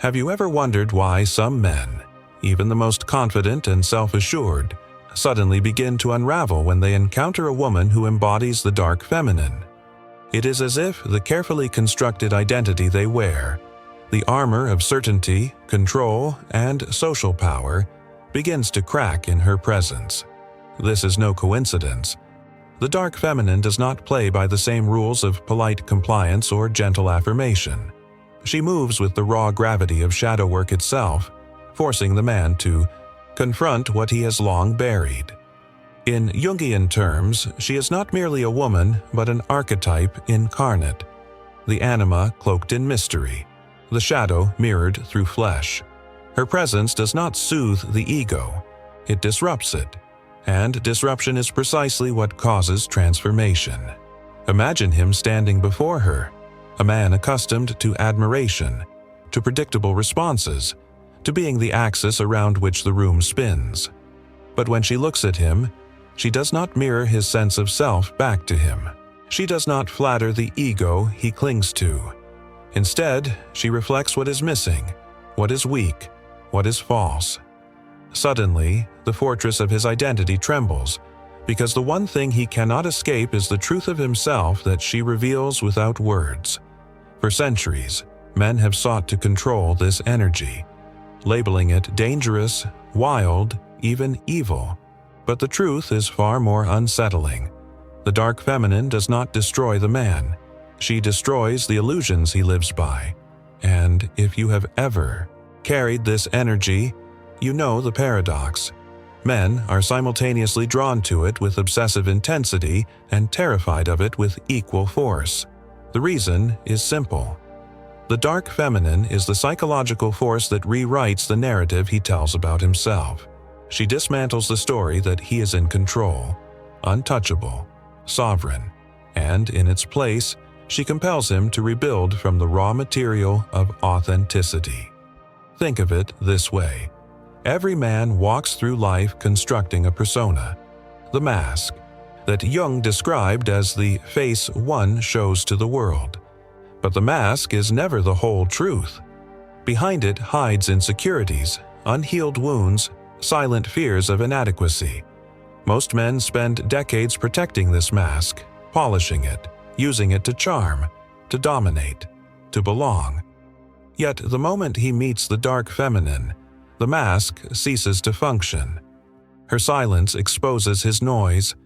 Have you ever wondered why some men, even the most confident and self-assured, suddenly begin to unravel when they encounter a woman who embodies the dark feminine? It is as if the carefully constructed identity they wear, the armor of certainty, control, and social power, begins to crack in her presence. This is no coincidence. The dark feminine does not play by the same rules of polite compliance or gentle affirmation. She moves with the raw gravity of shadow work itself, forcing the man to confront what he has long buried. In Jungian terms, she is not merely a woman, but an archetype incarnate, the anima cloaked in mystery, the shadow mirrored through flesh. Her presence does not soothe the ego, it disrupts it, and disruption is precisely what causes transformation. Imagine him standing before her, a man accustomed to admiration, to predictable responses, to being the axis around which the room spins. But when she looks at him, she does not mirror his sense of self back to him. She does not flatter the ego he clings to. Instead, she reflects what is missing, what is weak, what is false. Suddenly, the fortress of his identity trembles, because the one thing he cannot escape is the truth of himself that she reveals without words. For centuries, men have sought to control this energy, labeling it dangerous, wild, even evil. But the truth is far more unsettling. The dark feminine does not destroy the man. She destroys the illusions he lives by. And if you have ever carried this energy, you know the paradox. Men are simultaneously drawn to it with obsessive intensity and terrified of it with equal force. The reason is simple. The dark feminine is the psychological force that rewrites the narrative he tells about himself. She dismantles the story that he is in control, untouchable, sovereign, and in its place, she compels him to rebuild from the raw material of authenticity. Think of it this way. Every man walks through life constructing a persona, the mask, that Jung described as the face one shows to the world. But the mask is never the whole truth. Behind it hides insecurities, unhealed wounds, silent fears of inadequacy. Most men spend decades protecting this mask, polishing it, using it to charm, to dominate, to belong. Yet the moment he meets the dark feminine, the mask ceases to function. Her silence exposes his noise.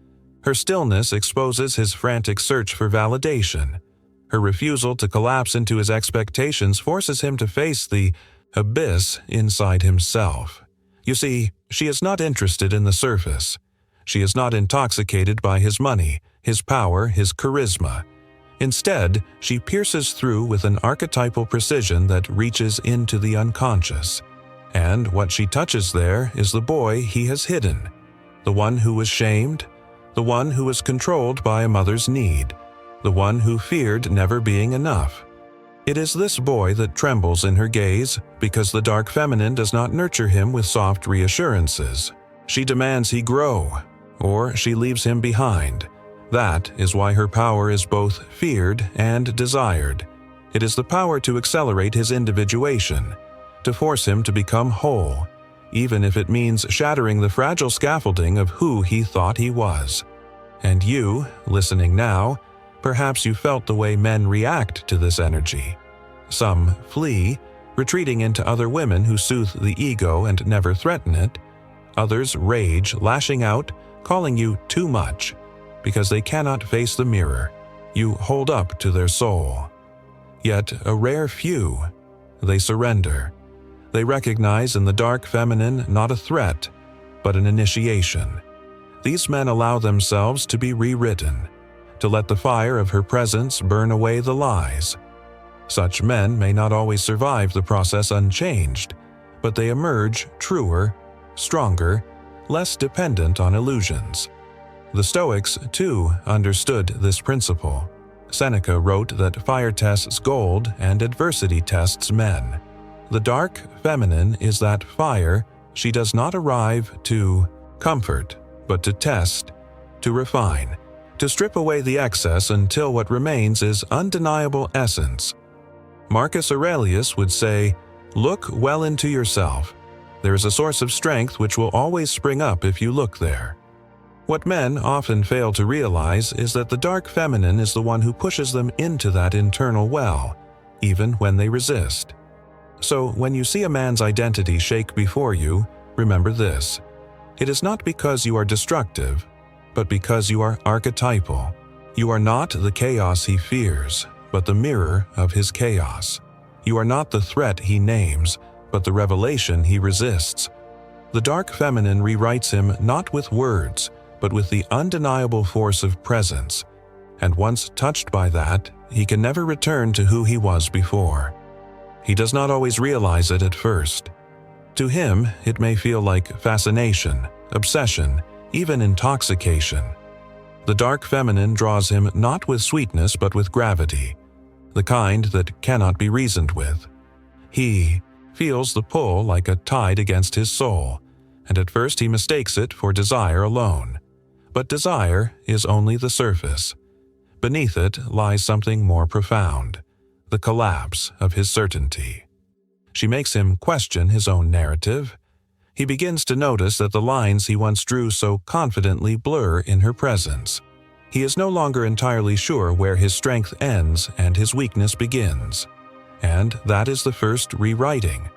Her stillness exposes his frantic search for validation. Her refusal to collapse into his expectations forces him to face the abyss inside himself. You see, she is not interested in the surface. She is not intoxicated by his money, his power, his charisma. Instead, she pierces through with an archetypal precision that reaches into the unconscious. And what she touches there is the boy he has hidden, the one who was shamed, the one who was controlled by a mother's need, the one who feared never being enough. It is this boy that trembles in her gaze because the dark feminine does not nurture him with soft reassurances. She demands he grow, or she leaves him behind. That is why her power is both feared and desired. It is the power to accelerate his individuation, to force him to become whole, even if it means shattering the fragile scaffolding of who he thought he was. And you, listening now, perhaps you felt the way men react to this energy. Some flee, retreating into other women who soothe the ego and never threaten it. Others rage, lashing out, calling you too much, because they cannot face the mirror you hold up to their soul. Yet a rare few, they surrender. They recognize in the dark feminine not a threat, but an initiation. These men allow themselves to be rewritten, to let the fire of her presence burn away the lies. Such men may not always survive the process unchanged, but they emerge truer, stronger, less dependent on illusions. The Stoics, too, understood this principle. Seneca wrote that fire tests gold and adversity tests men. The dark feminine is that fire. She does not arrive to comfort, but to test, to refine, to strip away the excess until what remains is undeniable essence. Marcus Aurelius would say, Look well into yourself. There is a source of strength which will always spring up if you look there. What men often fail to realize is that the dark feminine is the one who pushes them into that internal well, even when they resist. So when you see a man's identity shake before you, remember this. It is not because you are destructive, but because you are archetypal. You are not the chaos he fears, but the mirror of his chaos. You are not the threat he names, but the revelation he resists. The dark feminine rewrites him not with words, but with the undeniable force of presence. And once touched by that, he can never return to who he was before. He does not always realize it at first. To him, it may feel like fascination, obsession, even intoxication. The dark feminine draws him not with sweetness but with gravity, the kind that cannot be reasoned with. He feels the pull like a tide against his soul, and at first he mistakes it for desire alone. But desire is only the surface. Beneath it lies something more profound, the collapse of his certainty. She makes him question his own narrative. He begins to notice that the lines he once drew so confidently blur in her presence. He is no longer entirely sure where his strength ends and his weakness begins. And that is the first rewriting,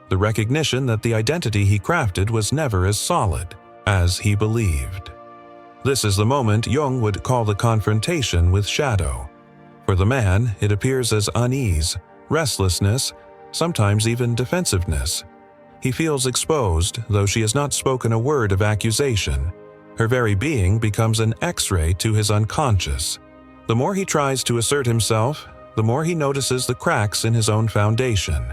the recognition that the identity he crafted was never as solid as he believed. This is the moment Jung would call the confrontation with shadow. For the man, it appears as unease, restlessness, sometimes even defensiveness. He feels exposed, though she has not spoken a word of accusation. Her very being becomes an X-ray to his unconscious. The more he tries to assert himself, the more he notices the cracks in his own foundation.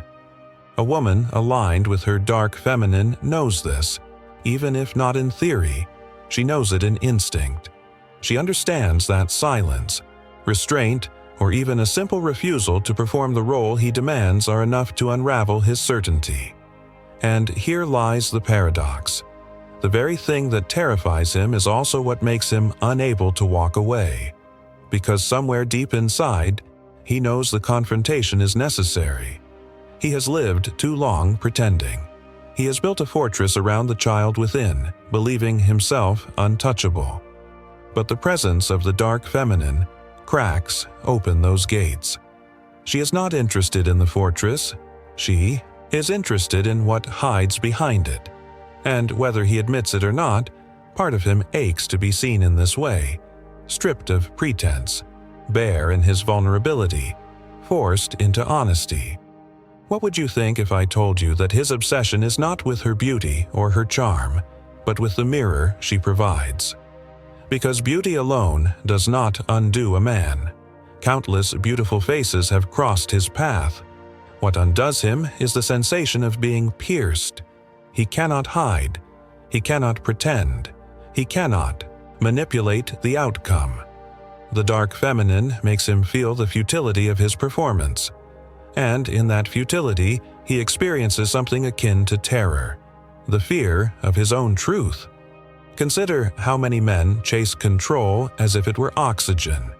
A woman aligned with her dark feminine knows this, even if not in theory. She knows it in instinct. She understands that silence, restraint, or even a simple refusal to perform the role he demands are enough to unravel his certainty. And here lies the paradox. The very thing that terrifies him is also what makes him unable to walk away. Because somewhere deep inside, he knows the confrontation is necessary. He has lived too long pretending. He has built a fortress around the child within, believing himself untouchable. But the presence of the dark feminine cracks open those gates. She is not interested in the fortress. She is interested in what hides behind it. And whether he admits it or not, part of him aches to be seen in this way, stripped of pretense, bare in his vulnerability, forced into honesty. What would you think if I told you that his obsession is not with her beauty or her charm, but with the mirror she provides? Because beauty alone does not undo a man. Countless beautiful faces have crossed his path. What undoes him is the sensation of being pierced. He cannot hide. He cannot pretend. He cannot manipulate the outcome. The dark feminine makes him feel the futility of his performance. And in that futility, he experiences something akin to terror, the fear of his own truth. Consider how many men chase control as if it were oxygen.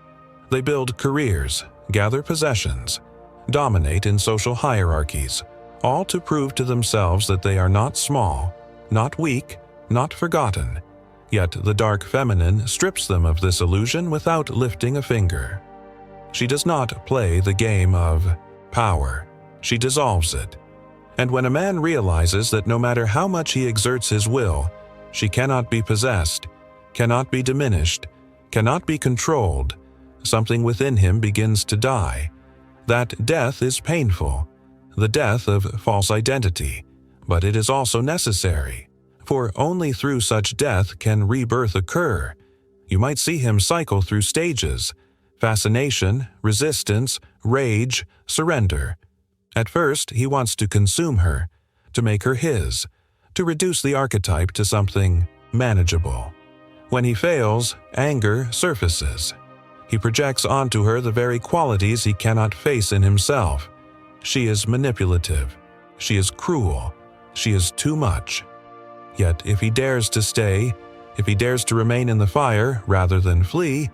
They build careers, gather possessions, dominate in social hierarchies, all to prove to themselves that they are not small, not weak, not forgotten. Yet the dark feminine strips them of this illusion without lifting a finger. She does not play the game of power. She dissolves it. And when a man realizes that no matter how much he exerts his will, she cannot be possessed, cannot be diminished, cannot be controlled, something within him begins to die. That death is painful, the death of false identity, but it is also necessary, for only through such death can rebirth occur. You might see him cycle through stages: fascination, resistance, rage, surrender. At first, he wants to consume her, to make her his, to reduce the archetype to something manageable. When he fails, anger surfaces. He projects onto her the very qualities he cannot face in himself. She is manipulative. She is cruel. She is too much. Yet if he dares to stay, if he dares to remain in the fire rather than flee,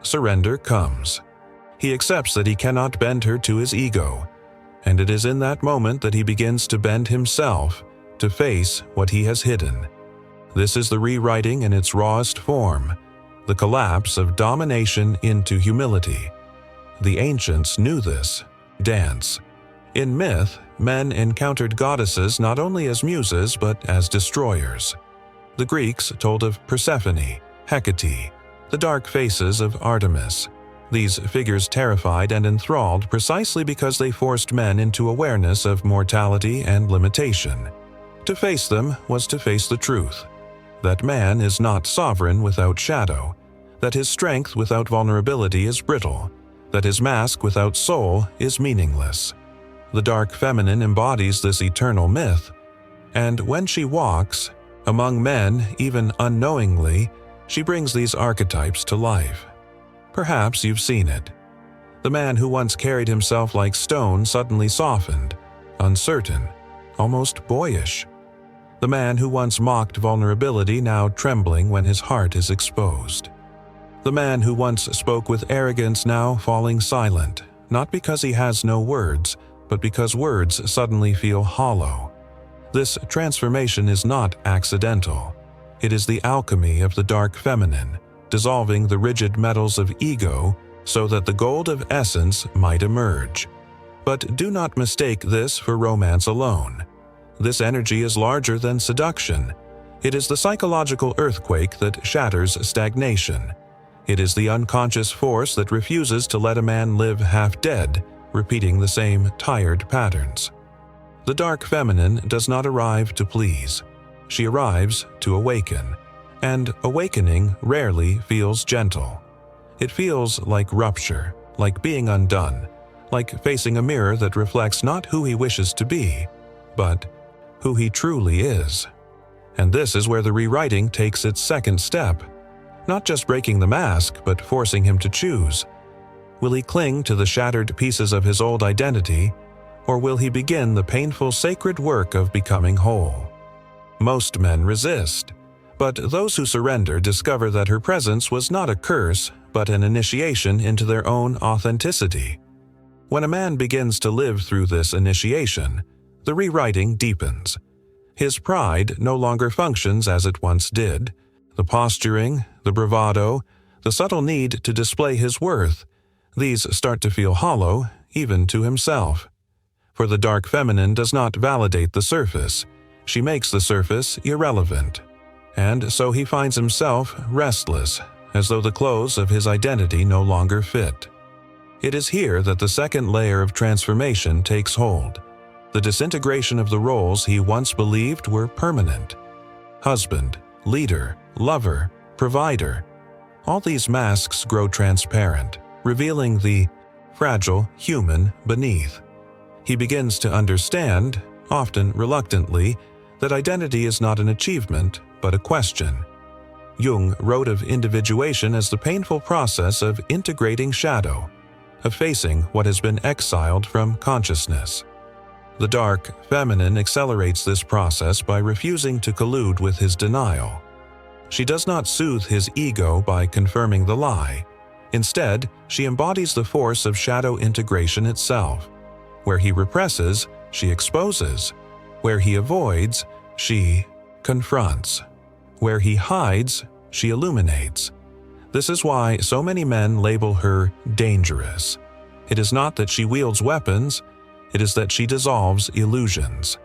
surrender comes. He accepts that he cannot bend her to his ego. and it is in that moment that he begins to bend himself to face what he has hidden. This is the rewriting in its rawest form, the collapse of domination into humility. The ancients knew this. Dance. In myth, men encountered goddesses not only as muses but as destroyers. The Greeks told of Persephone, Hecate, the dark faces of Artemis. These figures terrified and enthralled precisely because they forced men into awareness of mortality and limitation. To face them was to face the truth, that man is not sovereign without shadow, that his strength without vulnerability is brittle, that his mask without soul is meaningless. The dark feminine embodies this eternal myth, and when she walks, among men, even unknowingly, she brings these archetypes to life. Perhaps you've seen it. The man who once carried himself like stone suddenly softened, uncertain, almost boyish. The man who once mocked vulnerability now trembling when his heart is exposed. The man who once spoke with arrogance now falling silent, not because he has no words, but because words suddenly feel hollow. This transformation is not accidental. It is the alchemy of the dark feminine, dissolving the rigid metals of ego so that the gold of essence might emerge. But do not mistake this for romance alone. This energy is larger than seduction. It is the psychological earthquake that shatters stagnation. It is the unconscious force that refuses to let a man live half dead, repeating the same tired patterns. The dark feminine does not arrive to please. She arrives to awaken, and awakening rarely feels gentle. It feels like rupture, like being undone, like facing a mirror that reflects not who he wishes to be, but who he truly is. And this is where the rewriting takes its second step. Not just breaking the mask, but forcing him to choose. Will he cling to the shattered pieces of his old identity, or will he begin the painful sacred work of becoming whole? Most men resist, but those who surrender discover that her presence was not a curse, but an initiation into their own authenticity. When a man begins to live through this initiation, the rewriting deepens. His pride no longer functions as it once did. The posturing, the bravado, the subtle need to display his worth, these start to feel hollow, even to himself. For the dark feminine does not validate the surface. She makes the surface irrelevant. And so he finds himself restless, as though the clothes of his identity no longer fit. It is here that the second layer of transformation takes hold. The disintegration of the roles he once believed were permanent. Husband, leader, lover, provider. All these masks grow transparent, revealing the fragile human beneath. He begins to understand, often reluctantly, that identity is not an achievement, but a question. Jung wrote of individuation as the painful process of integrating shadow, of facing what has been exiled from consciousness. The dark feminine accelerates this process by refusing to collude with his denial. She does not soothe his ego by confirming the lie. Instead, she embodies the force of shadow integration itself. Where he represses, she exposes. Where he avoids, she confronts. Where he hides, she illuminates. This is why so many men label her dangerous. It is not that she wields weapons, it is that she dissolves illusions.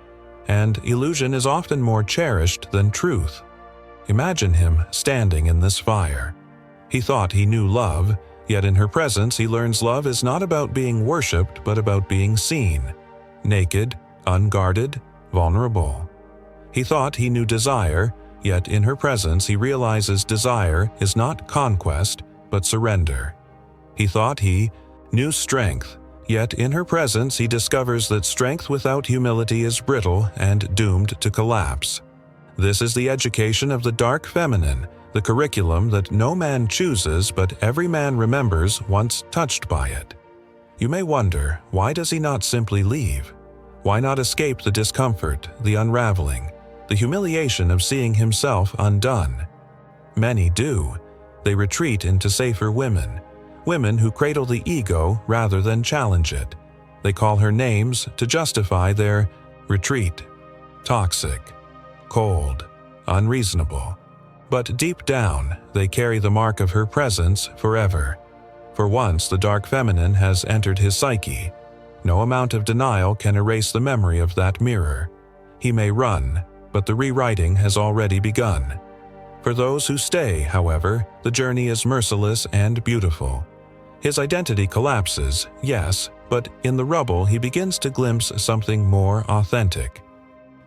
And illusion is often more cherished than truth. Imagine him standing in this fire. He thought he knew love, yet in her presence he learns love is not about being worshipped but about being seen. Naked, unguarded, vulnerable. He thought he knew desire, yet in her presence he realizes desire is not conquest but surrender. He thought he knew strength, yet in her presence he discovers that strength without humility is brittle and doomed to collapse. This is the education of the dark feminine, the curriculum that no man chooses but every man remembers once touched by it. You may wonder, why does he not simply leave? Why not escape the discomfort, the unraveling, the humiliation of seeing himself undone? Many do. They retreat into safer women, women who cradle the ego rather than challenge it, They call her names to justify their retreat. Toxic, cold, unreasonable. But deep down, they carry the mark of her presence forever. For once the dark feminine has entered his psyche, no amount of denial can erase the memory of that mirror. He may run, but the rewriting has already begun. For those who stay, however, the journey is merciless and beautiful. His identity collapses, yes, but in the rubble he begins to glimpse something more authentic.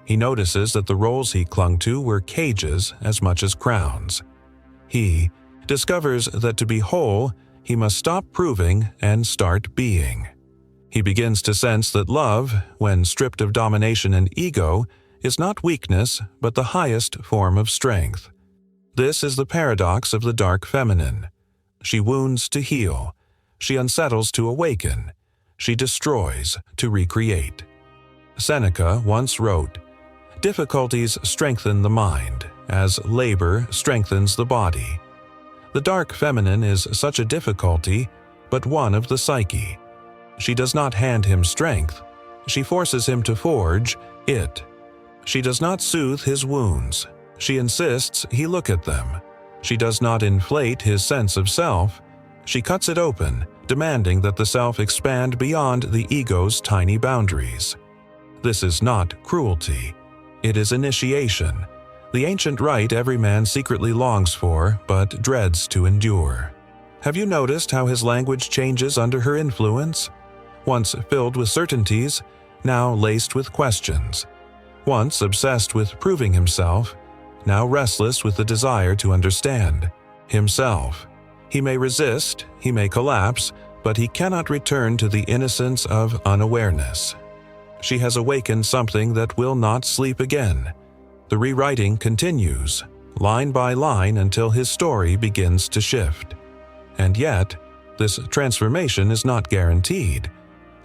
He notices that the roles he clung to were cages as much as crowns. He discovers that to be whole, he must stop proving and start being. He begins to sense that love, when stripped of domination and ego, is not weakness but the highest form of strength. This is the paradox of the dark feminine. She wounds to heal. She unsettles to awaken. She destroys to recreate. Seneca once wrote, "Difficulties strengthen the mind, as labor strengthens the body." The dark feminine is such a difficulty, but one of the psyche. She does not hand him strength. She forces him to forge it. She does not soothe his wounds. She insists he look at them. She does not inflate his sense of self. She cuts it open, demanding that the self expand beyond the ego's tiny boundaries. This is not cruelty. It is initiation, the ancient rite every man secretly longs for but dreads to endure. Have you noticed how his language changes under her influence? Once filled with certainties, now laced with questions. Once obsessed with proving himself, now restless with the desire to understand himself. He may resist, he may collapse, but he cannot return to the innocence of unawareness. She has awakened something that will not sleep again. The rewriting continues, line by line, until his story begins to shift. And yet, this transformation is not guaranteed.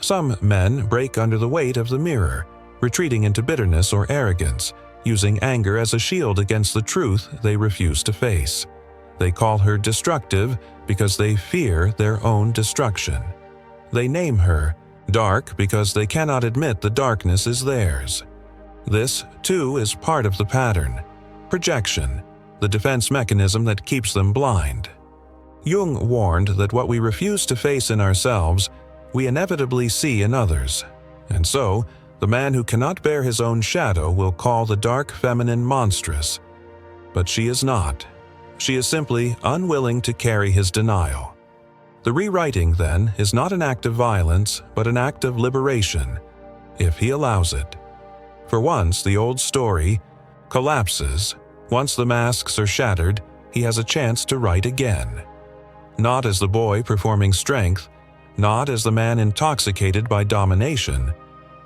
Some men break under the weight of the mirror, retreating into bitterness or arrogance, using anger as a shield against the truth they refuse to face. They call her destructive because they fear their own destruction. They name her dark because they cannot admit the darkness is theirs. This, too, is part of the pattern. Projection, the defense mechanism that keeps them blind. Jung warned that what we refuse to face in ourselves, we inevitably see in others. And so, the man who cannot bear his own shadow will call the dark feminine monstrous. But she is not. She is simply unwilling to carry his denial. The rewriting, then, is not an act of violence, but an act of liberation, if he allows it. For once the old story collapses, once the masks are shattered, he has a chance to write again. Not as the boy performing strength, not as the man intoxicated by domination,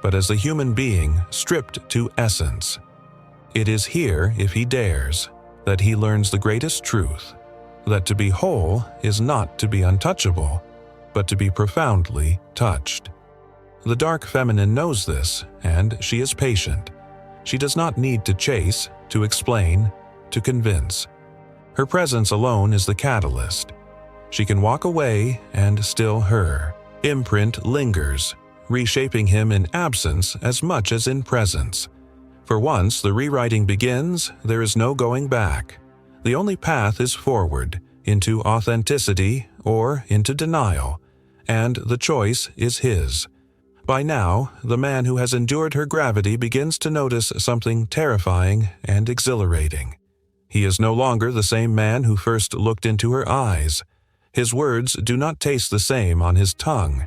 but as the human being stripped to essence. It is here, if he dares, that he learns the greatest truth, that to be whole is not to be untouchable, but to be profoundly touched. The dark feminine knows this, and she is patient. She does not need to chase, to explain, to convince. Her presence alone is the catalyst. She can walk away, and still her imprint lingers, reshaping him in absence as much as in presence. For once the rewriting begins, there is no going back. The only path is forward, into authenticity or into denial, and the choice is his. By now, the man who has endured her gravity begins to notice something terrifying and exhilarating. He is no longer the same man who first looked into her eyes. His words do not taste the same on his tongue.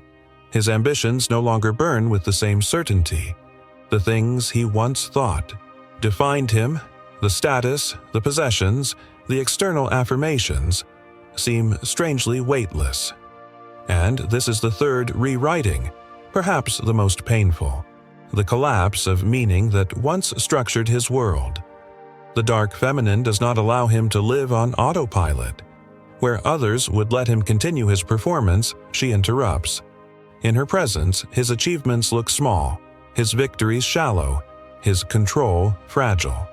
His ambitions no longer burn with the same certainty. The things he once thought defined him, the status, the possessions, the external affirmations, seem strangely weightless. And this is the third rewriting, perhaps the most painful, the collapse of meaning that once structured his world. The dark feminine does not allow him to live on autopilot. Where others would let him continue his performance, she interrupts. In her presence, his achievements look small, his victories shallow, his control fragile.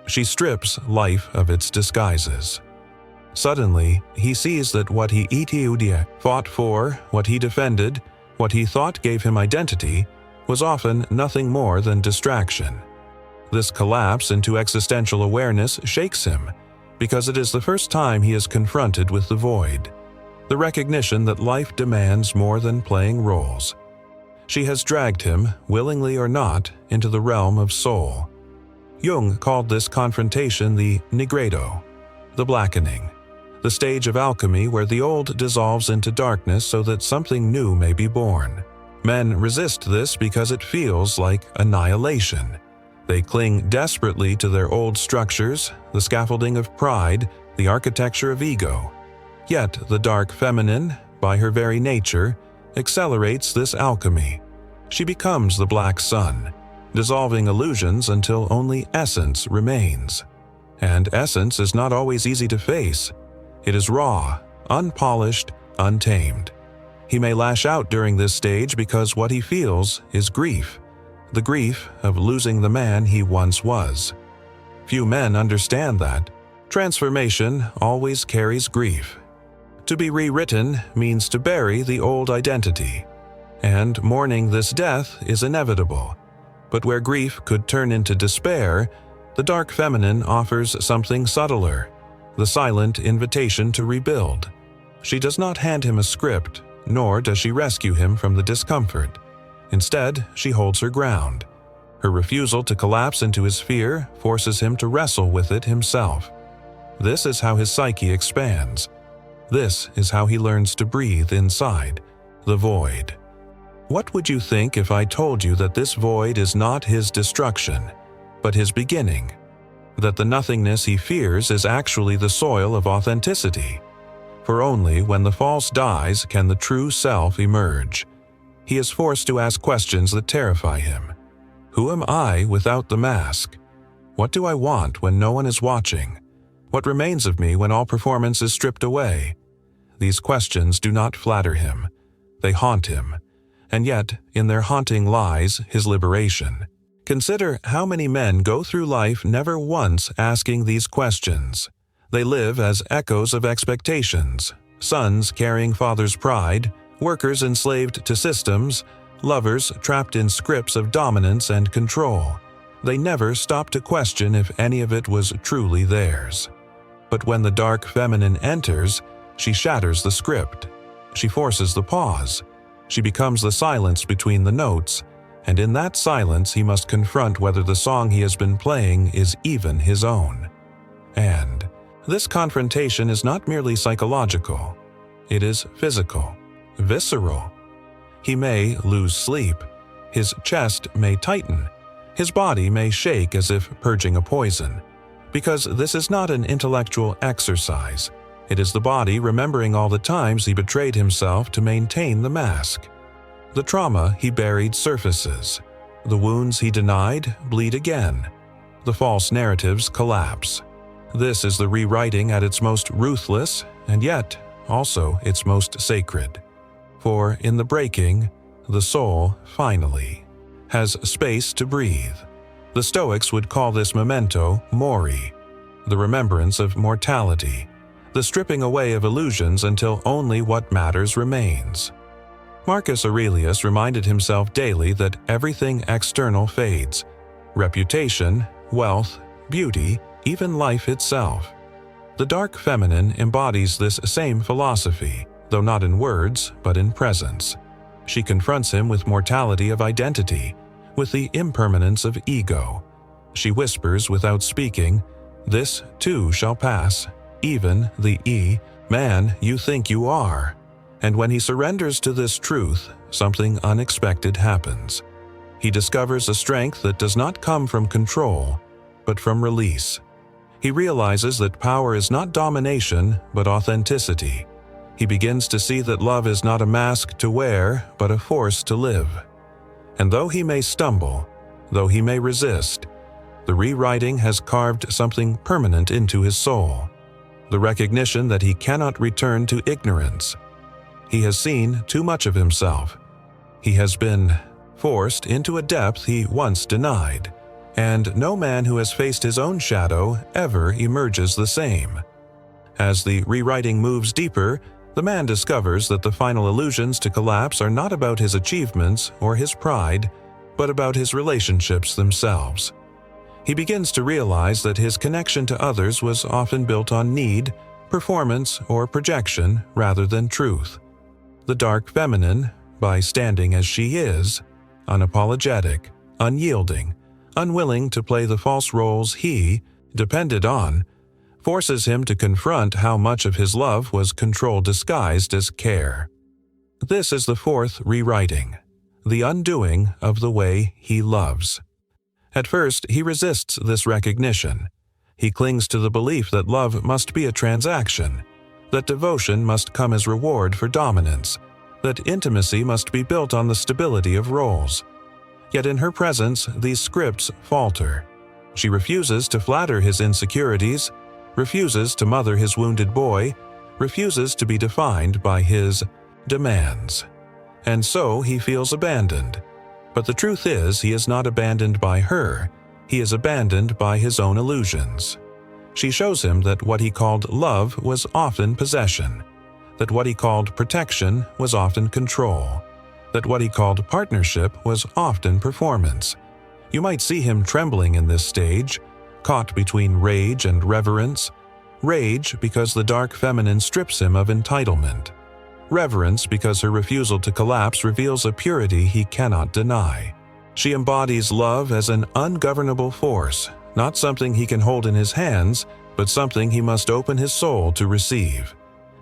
She strips life of its disguises. Suddenly, he sees that what he fought for, what he defended, What he thought gave him identity was often nothing more than distraction. This collapse into existential awareness shakes him, because it is the first time he is confronted with the void, the recognition that life demands more than playing roles. She has dragged him, willingly or not, into the realm of soul. Jung called this confrontation the nigredo, the blackening, the stage of alchemy where the old dissolves into darkness so that something new may be born. Men resist this because it feels like annihilation. They cling desperately to their old structures, the scaffolding of pride, the architecture of ego. Yet the dark feminine, by her very nature, accelerates this alchemy. She becomes the black sun, dissolving illusions until only essence remains. And essence is not always easy to face. It is raw, unpolished, untamed. He may lash out during this stage because what he feels is grief, the grief of losing the man he once was. Few men understand that. Transformation always carries grief. To be rewritten means to bury the old identity, and mourning this death is inevitable. But where grief could turn into despair, the dark feminine offers something subtler, the silent invitation to rebuild. She does not hand him a script, nor does she rescue him from the discomfort. Instead, she holds her ground. Her refusal to collapse into his fear forces him to wrestle with it himself. This is how his psyche expands. This is how he learns to breathe inside the void. What would you think if I told you that this void is not his destruction, but his beginning? That the nothingness he fears is actually the soil of authenticity? For only when the false dies can the true self emerge. He is forced to ask questions that terrify him. Who am I without the mask? What do I want when no one is watching? What remains of me when all performance is stripped away? These questions do not flatter him. They haunt him. And yet, in their haunting lies his liberation. Consider how many men go through life never once asking these questions. They live as echoes of expectations, sons carrying father's pride, workers enslaved to systems, lovers trapped in scripts of dominance and control. They never stop to question if any of it was truly theirs. But when the dark feminine enters, she shatters the script. She forces the pause. She becomes the silence between the notes, and in that silence he must confront whether the song he has been playing is even his own. And this confrontation is not merely psychological. It is physical, visceral. He may lose sleep. His chest may tighten. His body may shake as if purging a poison. Because this is not an intellectual exercise. It is the body remembering all the times he betrayed himself to maintain the mask. The trauma he buried surfaces. The wounds he denied bleed again. The false narratives collapse. This is the rewriting at its most ruthless, and yet also its most sacred. For in the breaking, the soul, finally, has space to breathe. The Stoics would call this memento mori, the remembrance of mortality, the stripping away of illusions until only what matters remains. Marcus Aurelius reminded himself daily that everything external fades: reputation, wealth, beauty, even life itself. The dark feminine embodies this same philosophy, though not in words, but in presence. She confronts him with mortality of identity, with the impermanence of ego. She whispers without speaking, "This too shall pass, even the man you think you are." And when he surrenders to this truth, something unexpected happens. He discovers a strength that does not come from control, but from release. He realizes that power is not domination, but authenticity. He begins to see that love is not a mask to wear, but a force to live. And though he may stumble, though he may resist, the rewriting has carved something permanent into his soul. The recognition that he cannot return to ignorance. He has seen too much of himself. He has been forced into a depth he once denied, and no man who has faced his own shadow ever emerges the same. As the rewriting moves deeper, The man discovers that the final illusions to collapse are not about his achievements or his pride, but about his relationships themselves. He begins to realize that his connection to others was often built on need, performance, or projection rather than truth. The dark feminine, by standing as she is, unapologetic, unyielding, unwilling to play the false roles he depended on, forces him to confront how much of his love was control disguised as care. This is the fourth rewriting, the undoing of the way he loves. At first, he resists this recognition. He clings to the belief that love must be a transaction, that devotion must come as reward for dominance, that intimacy must be built on the stability of roles. Yet in her presence, these scripts falter. She refuses to flatter his insecurities, refuses to mother his wounded boy, refuses to be defined by his demands. And so he feels abandoned. But the truth is, he is not abandoned by her. He is abandoned by his own illusions. She shows him that what he called love was often possession, that what he called protection was often control, that what he called partnership was often performance. You might see him trembling in this stage, caught between rage and reverence. Rage because the dark feminine strips him of entitlement. Reverence because her refusal to collapse reveals a purity he cannot deny. She embodies love as an ungovernable force, not something he can hold in his hands, but something he must open his soul to receive.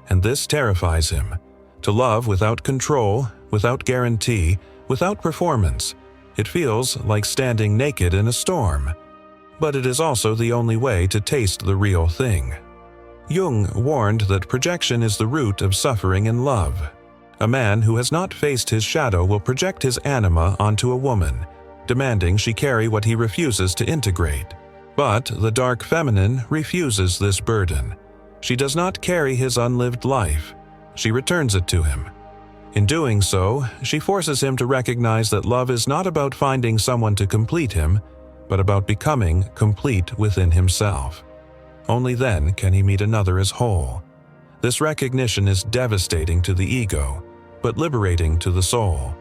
And this terrifies him. To love without control, without guarantee, without performance. It feels like standing naked in a storm. But it is also the only way to taste the real thing. Jung warned that projection is the root of suffering in love. A man who has not faced his shadow will project his anima onto a woman, demanding she carry what he refuses to integrate. But the dark feminine refuses this burden. She does not carry his unlived life. She returns it to him. In doing so, she forces him to recognize that love is not about finding someone to complete him, but about becoming complete within himself. Only then can he meet another as whole. This recognition is devastating to the ego, but liberating to the soul.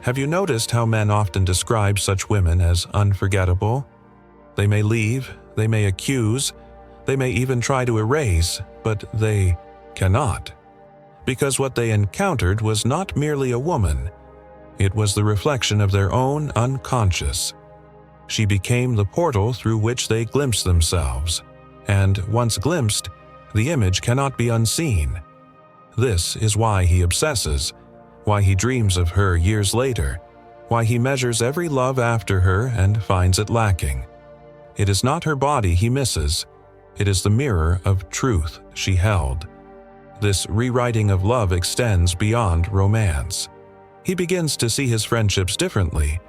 Have you noticed how men often describe such women as unforgettable? They may leave, they may accuse, they may even try to erase, but they cannot. Because what they encountered was not merely a woman, it was the reflection of their own unconscious. She became the portal through which they glimpsed themselves, and once glimpsed, the image cannot be unseen. This is why he obsesses, why he dreams of her years later, why he measures every love after her and finds it lacking. It is not her body he misses, it is the mirror of truth she held. This rewriting of love extends beyond romance. He begins to see his friendships differently,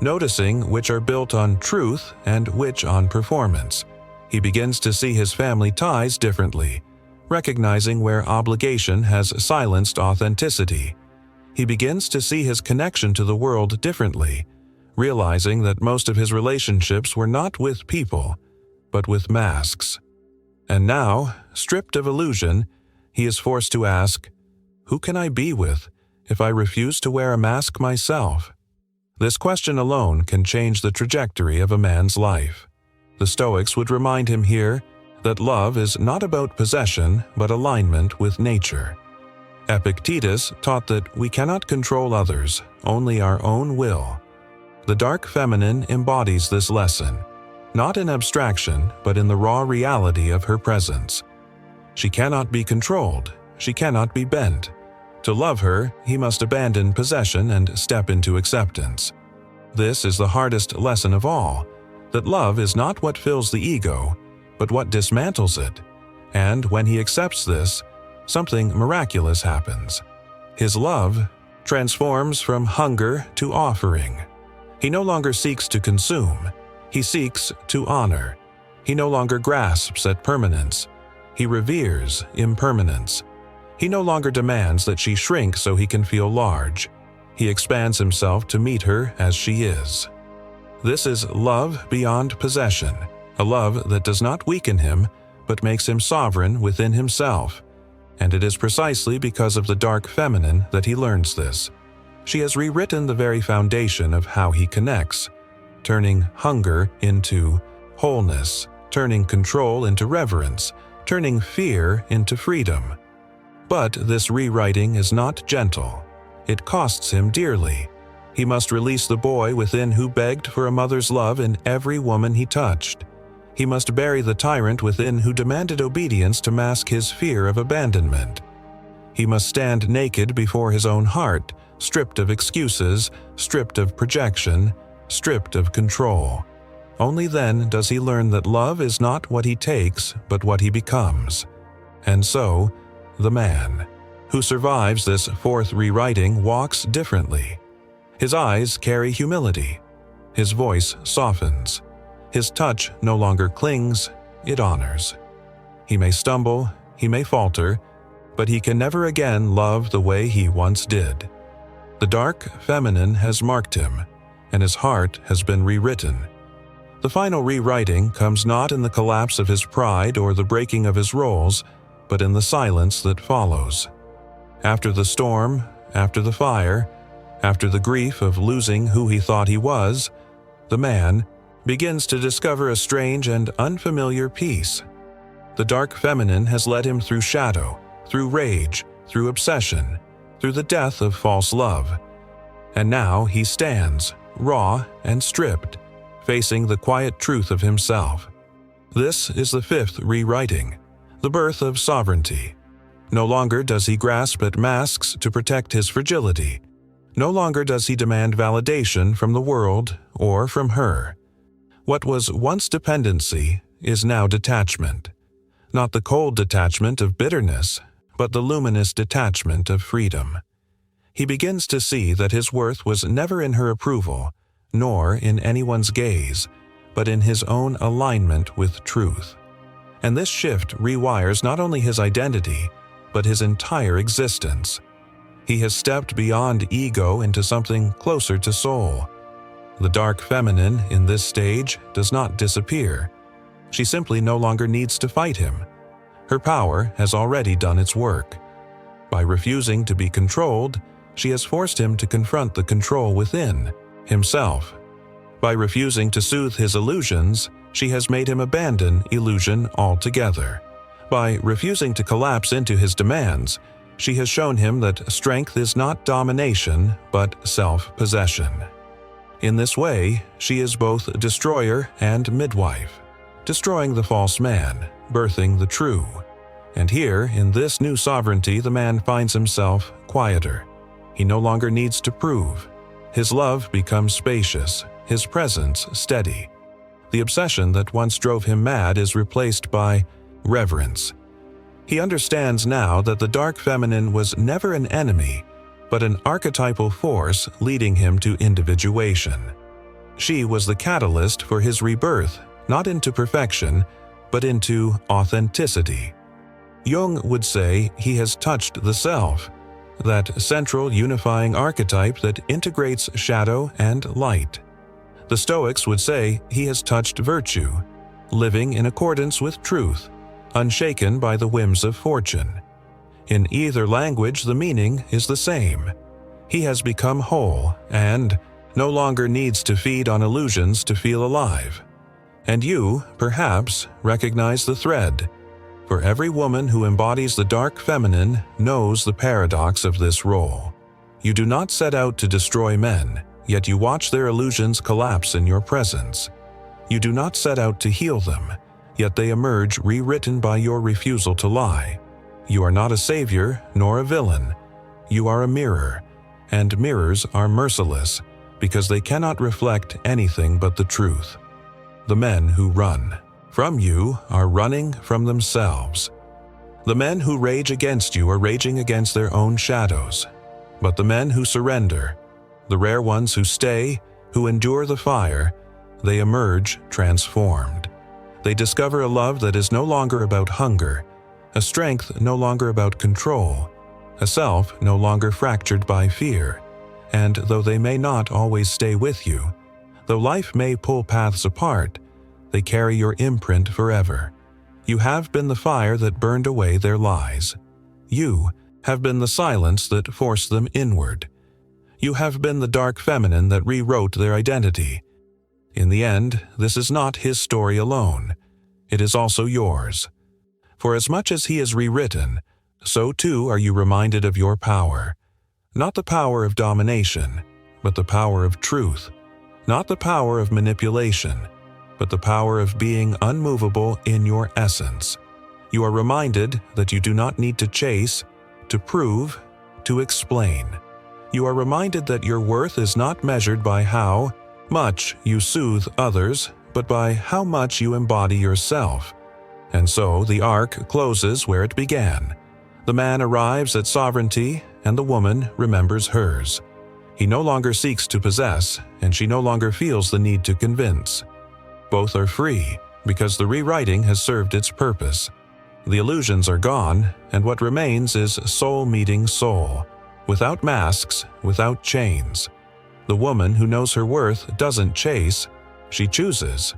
noticing which are built on truth and which on performance. He begins to see his family ties differently, recognizing where obligation has silenced authenticity. He begins to see his connection to the world differently, realizing that most of his relationships were not with people, but with masks. And now, stripped of illusion, he is forced to ask, who can I be with if I refuse to wear a mask myself? This question alone can change the trajectory of a man's life. The Stoics would remind him here that love is not about possession but alignment with nature. Epictetus taught that we cannot control others, only our own will. The dark feminine embodies this lesson, not in abstraction but in the raw reality of her presence. She cannot be controlled, she cannot be bent. To love her, he must abandon possession and step into acceptance. This is the hardest lesson of all, that love is not what fills the ego, but what dismantles it. And when he accepts this, something miraculous happens. His love transforms from hunger to offering. He no longer seeks to consume, he seeks to honor. He no longer grasps at permanence, he reveres impermanence. He no longer demands that she shrink so he can feel large. He expands himself to meet her as she is. This is love beyond possession, a love that does not weaken him, but makes him sovereign within himself. And it is precisely because of the dark feminine that he learns this. She has rewritten the very foundation of how he connects, turning hunger into wholeness, turning control into reverence, turning fear into freedom. But this rewriting is not gentle. It costs him dearly. He must release the boy within who begged for a mother's love in every woman he touched. He must bury the tyrant within who demanded obedience to mask his fear of abandonment. He must stand naked before his own heart, stripped of excuses, stripped of projection, stripped of control. Only then does he learn that love is not what he takes, but what he becomes. And so, the man, who survives this fourth rewriting, walks differently. His eyes carry humility. His voice softens. His touch no longer clings, it honors. He may stumble, he may falter, but he can never again love the way he once did. The dark feminine has marked him, and his heart has been rewritten. The final rewriting comes not in the collapse of his pride or the breaking of his roles, but in the silence that follows. After the storm, after the fire, after the grief of losing who he thought he was, the man begins to discover a strange and unfamiliar peace. The dark feminine has led him through shadow, through rage, through obsession, through the death of false love. And now he stands, raw and stripped, facing the quiet truth of himself. This is the fifth rewriting, the birth of sovereignty. No longer does he grasp at masks to protect his fragility. No longer does he demand validation from the world or from her. What was once dependency is now detachment. Not the cold detachment of bitterness, but the luminous detachment of freedom. He begins to see that his worth was never in her approval, nor in anyone's gaze, but in his own alignment with truth. And this shift rewires not only his identity, but his entire existence. He has stepped beyond ego into something closer to soul. The dark feminine in this stage does not disappear. She simply no longer needs to fight him. Her power has already done its work. By refusing to be controlled, she has forced him to confront the control within, himself. By refusing to soothe his illusions, she has made him abandon illusion altogether. By refusing to collapse into his demands, she has shown him that strength is not domination, but self-possession. In this way, she is both destroyer and midwife, destroying the false man, birthing the true. And here, in this new sovereignty, the man finds himself quieter. He no longer needs to prove. His love becomes spacious, his presence steady. The obsession that once drove him mad is replaced by reverence. He understands now that the dark feminine was never an enemy, but an archetypal force leading him to individuation. She was the catalyst for his rebirth, not into perfection, but into authenticity. Jung would say he has touched the self, that central unifying archetype that integrates shadow and light. The Stoics would say he has touched virtue, living in accordance with truth, unshaken by the whims of fortune. In either language, the meaning is the same. He has become whole and no longer needs to feed on illusions to feel alive. And you, perhaps, recognize the thread. For every woman who embodies the dark feminine knows the paradox of this role. You do not set out to destroy men, yet you watch their illusions collapse in your presence. You do not set out to heal them, yet they emerge rewritten by your refusal to lie. You are not a savior nor a villain. You are a mirror, and mirrors are merciless because they cannot reflect anything but the truth. The men who run from you are running from themselves. The men who rage against you are raging against their own shadows. But the men who surrender, the rare ones who stay, who endure the fire, they emerge transformed. They discover a love that is no longer about hunger, a strength no longer about control, a self no longer fractured by fear. And though they may not always stay with you, though life may pull paths apart, they carry your imprint forever. You have been the fire that burned away their lies. you, have been the silence that forced them inward. You have been the dark feminine that rewrote their identity. In the end, this is not his story alone. It is also yours. For as much as he is rewritten, so too are you reminded of your power. Not the power of domination, but the power of truth. Not the power of manipulation, but the power of being unmovable in your essence. You are reminded that you do not need to chase, to prove, to explain. You are reminded that your worth is not measured by how much you soothe others, but by how much you embody yourself. And so the arc closes where it began. The man arrives at sovereignty, and the woman remembers hers. He no longer seeks to possess, and she no longer feels the need to convince. Both are free, because the rewriting has served its purpose. The illusions are gone, and what remains is soul meeting soul, without masks, without chains. The woman who knows her worth doesn't chase, she chooses.